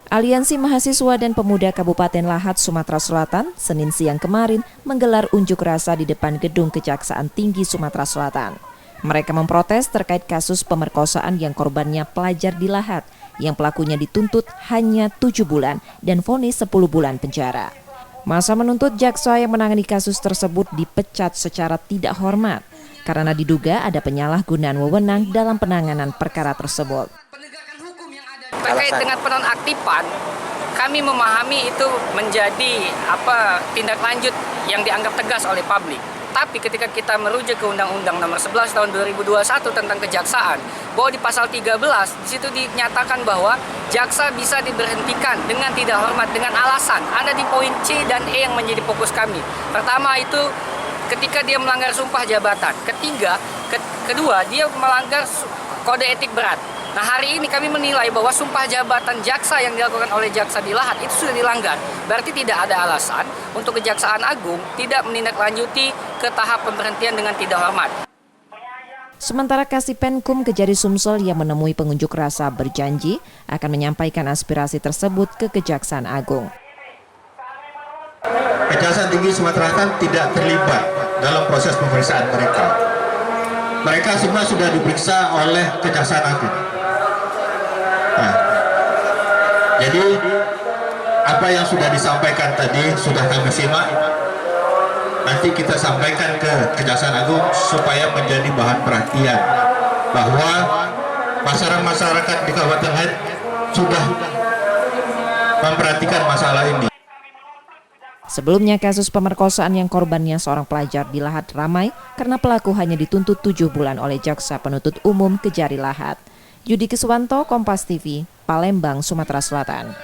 Aliansi Mahasiswa dan Pemuda Kabupaten Lahat, Sumatera Selatan, Senin siang kemarin menggelar unjuk rasa di depan Gedung Kejaksaan Tinggi Sumatera Selatan. Mereka memprotes terkait kasus pemerkosaan yang korbannya pelajar di Lahat, yang pelakunya dituntut hanya 7 bulan dan vonis 10 bulan penjara. Masa menuntut jaksa yang menangani kasus tersebut dipecat secara tidak hormat, karena diduga ada penyalahgunaan wewenang dalam penanganan perkara tersebut. Terkait dengan penonaktifan, kami memahami itu menjadi tindak lanjut yang dianggap tegas oleh publik. Tapi ketika kita merujuk ke Undang-Undang Nomor 11 Tahun 2021 tentang Kejaksaan, bahwa di pasal 13 di situ dinyatakan bahwa jaksa bisa diberhentikan dengan tidak hormat dengan alasan. Ada di poin C dan E yang menjadi fokus kami. Pertama itu ketika dia melanggar sumpah jabatan. Kedua dia melanggar kode etik berat. Nah, hari ini kami menilai bahwa sumpah jabatan jaksa yang dilakukan oleh jaksa di Lahat itu sudah dilanggar. Berarti tidak ada alasan untuk Kejaksaan Agung tidak menindaklanjuti ke tahap pemberhentian dengan tidak hormat. Sementara Kasipenkum Kejari Sumsel yang menemui pengunjuk rasa berjanji akan menyampaikan aspirasi tersebut ke Kejaksaan Agung. Kejaksaan Tinggi Sumatera Selatan tidak terlibat dalam proses pemeriksaan mereka. Mereka semua sudah diperiksa oleh Kejaksaan Agung. Nah, jadi apa yang sudah disampaikan tadi sudah kami simak. Nanti kita sampaikan ke Kejaksaan Agung supaya menjadi bahan perhatian bahwa masyarakat di Kabupaten Lahat sudah memperhatikan masalah ini. Sebelumnya kasus pemerkosaan yang korbannya seorang pelajar di Lahat ramai karena pelaku hanya dituntut 7 bulan oleh Jaksa Penuntut Umum Kejari Lahat. Yudi Kiswanto, Kompas TV, Palembang, Sumatera Selatan.